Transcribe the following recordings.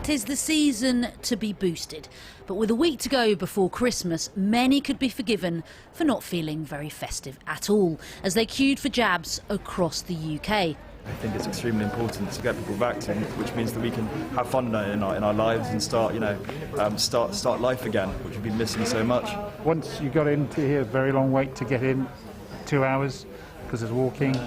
'Tis the season to be boosted, but with a week to go before Christmas, many could be forgiven for not feeling very festive at all as they queued for jabs across the UK. I think it's extremely important to get people vaccinated, which means that we can have fun in our lives and start life again, which we've been missing so much. Once you got into here, a very long wait to get in, 2 hours because of walking.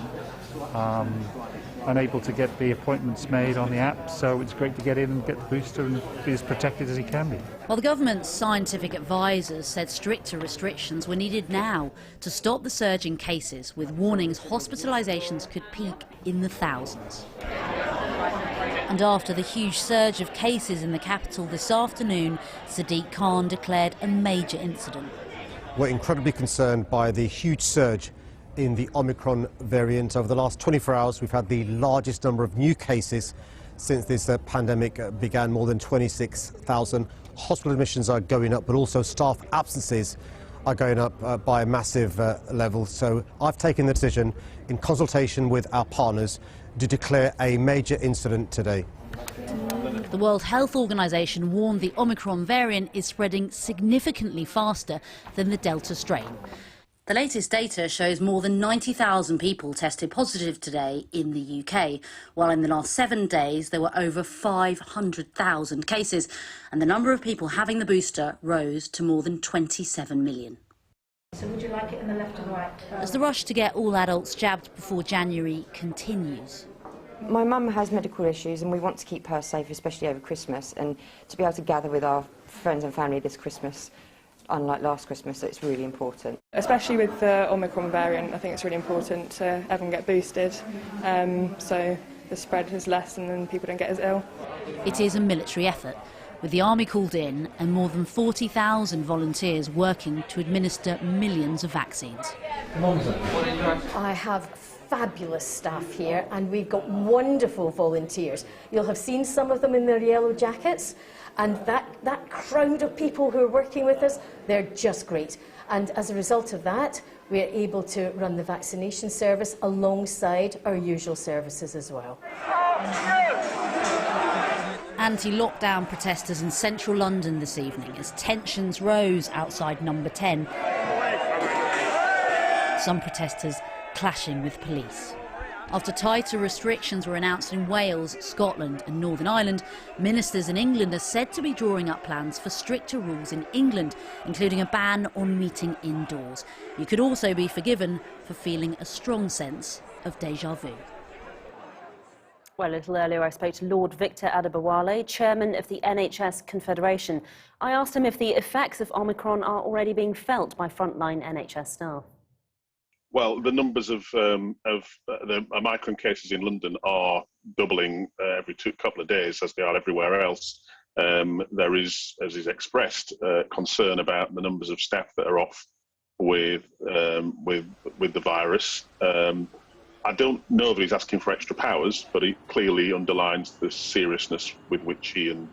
Unable to get the appointments made on the app, so it's great to get in and get the booster and be as protected as he can be. While the government's scientific advisors said stricter restrictions were needed now to stop the surge in cases, with warnings hospitalisations could peak in the thousands. And after the huge surge of cases in the capital this afternoon, Sadiq Khan declared a major incident. We're incredibly concerned by the huge surge in the Omicron variant. Over the last 24 hours, we've had the largest number of new cases since this pandemic began, more than 26,000. Hospital admissions are going up, but also staff absences are going up by a massive level. So I've taken the decision, in consultation with our partners, to declare a major incident today. The World Health Organization warned the Omicron variant is spreading significantly faster than the Delta strain. The latest data shows more than 90,000 people tested positive today in the UK, while in the last 7 days there were over 500,000 cases, and the number of people having the booster rose to more than 27 million. So would you like it in the left or right? As the rush to get all adults jabbed before January continues. My mum has medical issues and we want to keep her safe, especially over Christmas, and to be able to gather with our friends and family this Christmas, unlike last Christmas, it's really important. Especially with the Omicron variant, I think it's really important to everyone get boosted, so the spread is less and then people don't get as ill. It is a military effort, with the army called in and more than 40,000 volunteers working to administer millions of vaccines. I have fabulous staff here and we've got wonderful volunteers. You'll have seen some of them in their yellow jackets, and that crowd of people who are working with us, they're just great. And as a result of that, we're able to run the vaccination service alongside our usual services as well. Anti-lockdown protesters in central London this evening as tensions rose outside number 10. Some protesters clashing with police. After tighter restrictions were announced in Wales, Scotland and Northern Ireland, ministers in England are said to be drawing up plans for stricter rules in England, including a ban on meeting indoors. You could also be forgiven for feeling a strong sense of déjà vu. Well, a little earlier I spoke to Lord Victor Adebowale, chairman of the NHS Confederation. I asked him if the effects of Omicron are already being felt by frontline NHS staff. Well, the numbers of the Omicron cases in London are doubling every couple of days, as they are everywhere else. There is, as is expressed, concern about the numbers of staff that are off with the virus. I don't know that he's asking for extra powers, but it clearly underlines the seriousness with which he and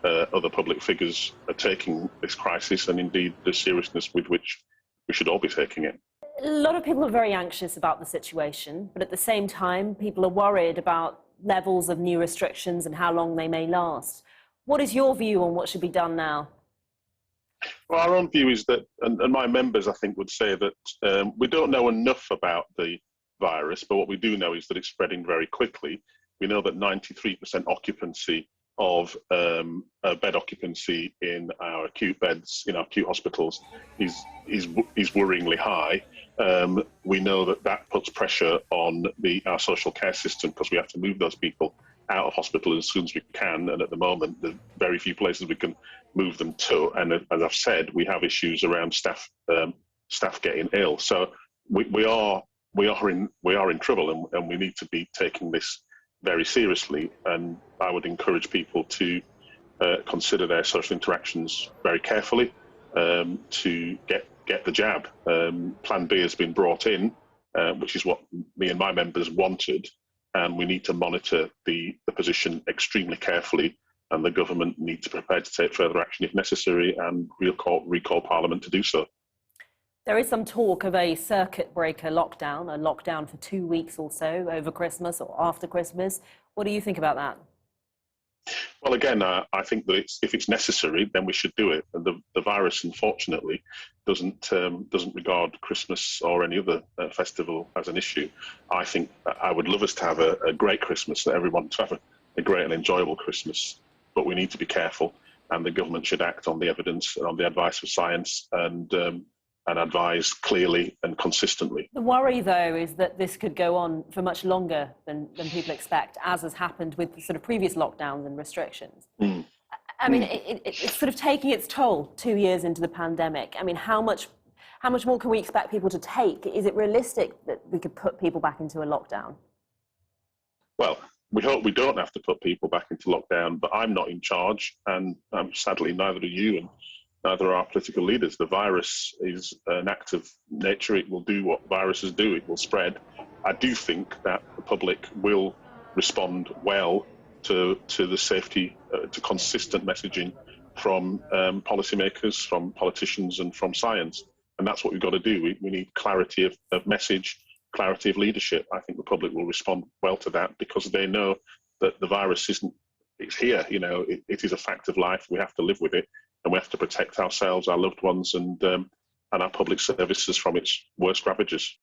other public figures are taking this crisis, and indeed the seriousness with which we should all be taking it. A lot of people are very anxious about the situation, but at the same time, people are worried about levels of new restrictions and how long they may last. What is your view on what should be done now? Well, our own view is that, and my members, I think, would say that we don't know enough about the virus, but what we do know is that it's spreading very quickly. We know that 93% occupancy of bed occupancy in our acute beds, in our acute hospitals, is worryingly high. We know that puts pressure on our social care system, because we have to move those people out of hospital as soon as we can, and at the moment there's very few places we can move them to, and as I've said, we have issues around staff getting ill. So we are in trouble, and we need to be taking this very seriously, and I would encourage people to consider their social interactions very carefully, to get the jab. Plan B has been brought in, which is what me and my members wanted, and we need to monitor the position extremely carefully, and the government needs to prepare to take further action if necessary and recall Parliament to do so. There is some talk of a circuit breaker lockdown, a lockdown for 2 weeks or so over Christmas or after Christmas. What do you think about that? Well, again, I think that if it's necessary, then we should do it. And the virus, unfortunately, doesn't regard Christmas or any other festival as an issue. I think I would love us to have a great Christmas, that everyone to have a great and enjoyable Christmas. But we need to be careful, and the government should act on the evidence and on the advice of science and advise clearly and consistently. The worry, though, is that this could go on for much longer than people expect, as has happened with the sort of previous lockdowns and restrictions. I mean, it's sort of taking its toll 2 years into the pandemic. I mean, how much more can we expect people to take? Is it realistic that we could put people back into a lockdown? Well, we hope we don't have to put people back into lockdown, but I'm not in charge, and sadly neither are you, and neither are our political leaders. The virus is an act of nature. It will do what viruses do. It will spread. I do think that the public will respond well to the safety, to consistent messaging from policymakers, from politicians and from science. And that's what we've got to do. We need clarity of message, clarity of leadership. I think the public will respond well to that because they know that the virus it's here. You know, it is a fact of life. We have to live with it. And we have to protect ourselves, our loved ones, and our public services from its worst ravages.